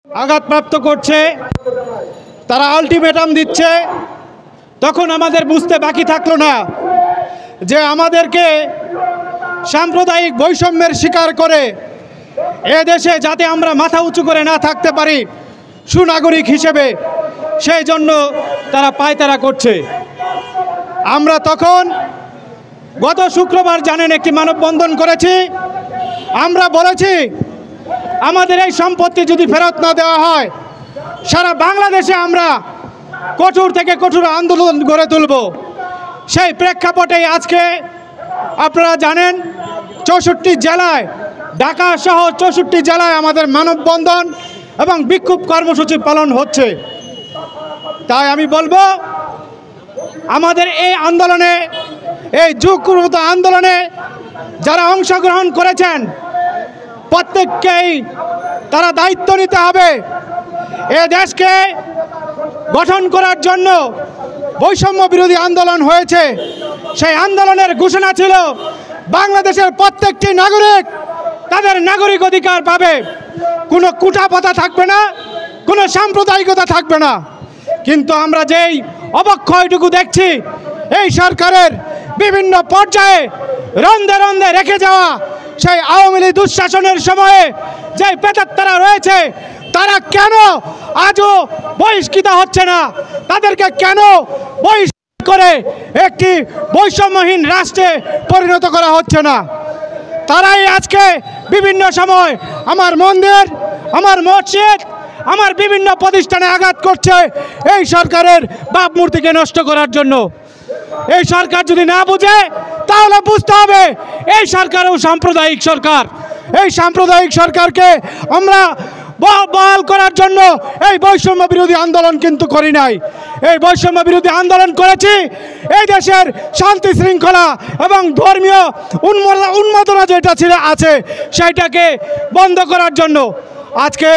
আঘাতপ্রাপ্ত করছে, তারা আলটিমেটাম দিচ্ছে, তখন আমাদের বুঝতে বাকি থাকলো না যে আমাদেরকে সাম্প্রদায়িক বৈষম্যের শিকার করে এদেশে যাতে আমরা মাথা উঁচু করে না থাকতে পারি সুনাগরিক হিসেবে, সেই জন্য তারা পায়তারা করছে। আমরা তখন গত শুক্রবার জানেন একটি মানববন্ধন করেছি। আমরা বলেছি আমাদের এই সম্পত্তি যদি ফেরত না দেওয়া হয় সারা বাংলাদেশে আমরা কঠোর থেকে কঠোর আন্দোলন গড়ে তুলব। সেই প্রেক্ষাপটেই আজকে আপনারা জানেন 64 জেলায়, ঢাকা সহ 64 জেলায় আমাদের মানববন্ধন এবং বিক্ষোভ কর্মসূচি পালন হচ্ছে। তাই আমি বলবো আমাদের এই আন্দোলনে, এই যুগমত আন্দোলনে যারা অংশগ্রহণ করেছেন প্রত্যেককেই তারা দায়িত্ব নিতে হবে। এ দেশকে গঠন করার জন্য বৈষম্য বিরোধী আন্দোলন হয়েছে। সেই আন্দোলনের ঘোষণা ছিল বাংলাদেশের প্রত্যেকটি নাগরিক তাদের নাগরিক অধিকার পাবে, কোনো কুটাপাতা থাকবে না, কোনো সাম্প্রদায়িকতা থাকবে না। কিন্তু আমরা যেই অবক্ষয়টুকু দেখছি এই সরকারের বিভিন্ন পর্যায়ে রন্ধে রন্ধে রেখে যাওয়া সেই আওয়ামী লীগ দুঃশাসনের সময়ে যে প্রেতাত্মারা রয়েছে তারা কেন আজও বহিষ্কৃত হচ্ছে না? তাদেরকে কেন বহিষ্কার করে একটি বৈষম্যহীন রাষ্ট্রে পরিণত করা হচ্ছে না? তারাই আজকে বিভিন্ন সময় আমার মন্দির, আমার মসজিদ, আমার বিভিন্ন প্রতিষ্ঠানে আঘাত করছে এই সরকারের ভাবমূর্তিকে নষ্ট করার জন্য। এই সরকার যদি না বুঝে তাহলে বুঝতে হবে এই সরকারও সাম্প্রদায়িক সরকার। এই সাম্প্রদায়িক সরকারকে আমরা বহাল করার জন্য এই বৈষম্য বিরোধী আন্দোলন কিন্তু করি নাই। এই বৈষম্য বিরোধী আন্দোলন করেছি এই দেশের শান্তি শৃঙ্খলা এবং ধর্মীয় উন্মাদনা যেটা ছিল আছে সেইটাকে বন্ধ করার জন্য। আজকে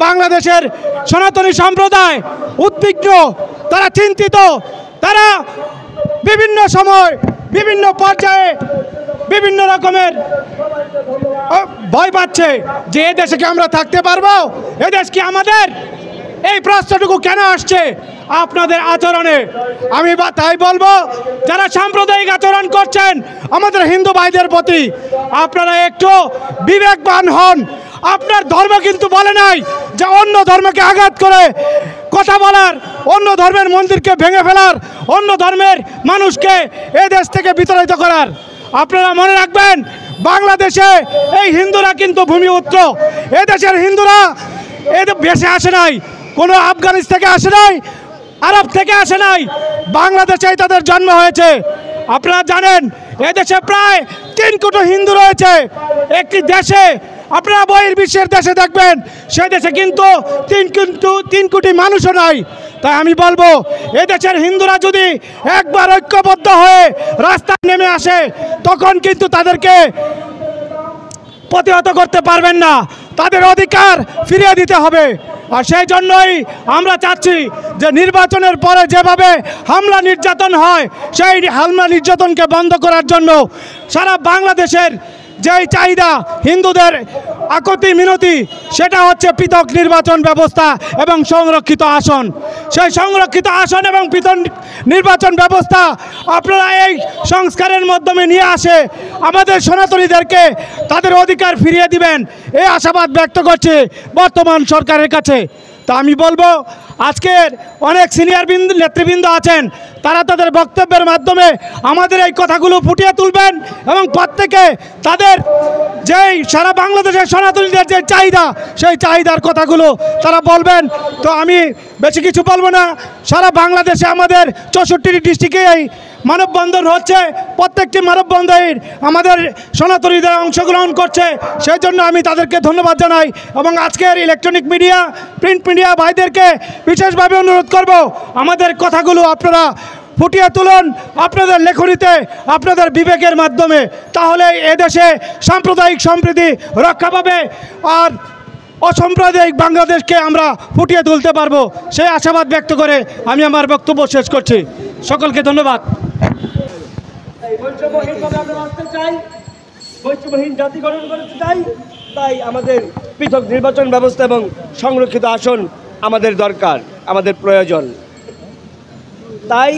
বাংলাদেশের সনাতনী সম্প্রদায় উদ্বিগ্ন, তারা চিন্তিত, তারা বিভিন্ন সময় বিভিন্ন পর্যায়ে বিভিন্ন রকমের ভয় পাচ্ছে যে এ দেশে কি আমরা থাকতে পারবো, এ দেশ কি আমাদের? এই প্রশ্নটুকু কেন আসছে আপনাদের আচরণে? আমি তাই বলবো যারা সাম্প্রদায়িক আচরণ করছেন আমাদের হিন্দু ভাইদের প্রতি, আপনারা একটু বিবেকবান হন। আপনার ধর্ম কিন্তু বলে নাই যে অন্য ধর্মকে আঘাত করে কথা বলার, অন্য ধর্মের মন্দিরকে ভেঙে ফেলার, অন্য ধর্মের মানুষকে এ দেশ থেকে বিতাড়িত করার। আপনারা মনে রাখবেন বাংলাদেশে এই হিন্দুরা কিন্তু ভূমিপুত্র। এ দেশের হিন্দুরা বেশি আসে নাই, কোনো আফগানিস্তান থেকে আসে নাই, আরব থেকে আসে নাই, বাংলাদেশেই তাদের জন্ম হয়েছে। আপনারা জানেন এদেশে প্রায় 3 কোটি হিন্দু রয়েছে একটি দেশে। আপনারা বহির্বিশ্বের দেশে দেখবেন সেই দেশে কিন্তু 3 কোটি মানুষও নাই। তাই আমি বলবো এদেশের হিন্দুরা যদি একবার ঐক্যবদ্ধ হয়ে রাস্তায় নেমে আসে তখন কিন্তু তাদেরকে প্রতিহত করতে পারবেন না, তাদের অধিকার ফিরিয়ে দিতে হবে। আর সেই জন্যই আমরা চাচ্ছি যে নির্বাচনের পরে যেভাবে হামলা নির্যাতন হয় সেই হামলা নির্যাতনকে বন্ধ করার জন্য সারা বাংলাদেশের যেই চাহিদা হিন্দুদের আকুতি মিনতি সেটা হচ্ছে পৃথক নির্বাচন ব্যবস্থা এবং সংরক্ষিত আসন। সেই সংরক্ষিত আসন এবং পৃথক নির্বাচন ব্যবস্থা আপনারা এই সংস্কারের মাধ্যমে নিয়ে আসে আমাদের সনাতনীদেরকে তাদের অধিকার ফিরিয়ে দিবেন এই আশাবাদ ব্যক্ত করছে বর্তমান সরকারের কাছে। তা আমি বলবো আজকের অনেক সিনিয়র নেতৃবৃন্দ আছেন, তারা তাদের বক্তব্যের মাধ্যমে আমাদের এই কথাগুলো ফুটিয়ে তুলবেন এবং প্রত্যেকে তাদের যেই সারা বাংলাদেশের সনাতনীদের যে চাহিদা সেই চাহিদার কথাগুলো তারা বলবেন। তো আমি বেশি কিছু বলবো না। সারা বাংলাদেশে আমাদের 64টি ডিস্ট্রিক্টেই মানববন্ধন হচ্ছে, প্রত্যেকটি মানববন্ধনে আমাদের সনাতনীরা অংশগ্রহণ করছে, সেই জন্য আমি তাদেরকে ধন্যবাদ জানাই। এবং আজকের ইলেকট্রনিক মিডিয়া, প্রিন্ট মিডিয়া ভাইদেরকে বিশেষভাবে অনুরোধ করব আমাদের কথাগুলো আপনারা ফুটিয়ে তুলুন আপনাদের লেখনীতে, আপনাদের বিবেকের মাধ্যমে, তাহলে এদেশে সাম্প্রদায়িক সম্প্রীতি রক্ষা পাবে আর অসাম্প্রদায়িক বাংলাদেশকে আমরা ফুটিয়ে তুলতে পারবো। সেই আশাবাদ ব্যক্ত করে আমি আমার বক্তব্য শেষ করছি। সকলকে ধন্যবাদ। বৈষম্যহীন জাতি গঠন করতে চাই। তাই আমাদের পৃথক নির্বাচন ব্যবস্থা এবং সংরক্ষিত আসন আমাদের দরকার, আমাদের প্রয়োজন। তাই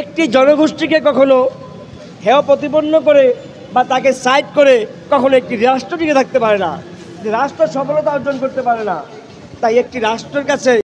একটি জনগোষ্ঠীকে কখনো হেয় প্রতিপন্ন করে বা তাকে সাইড করে কখনো একটি রাষ্ট্র টিকে থাকতে পারে না, রাষ্ট্র সফলতা অর্জন করতে পারে না। তাই একটি রাষ্ট্রের কাছে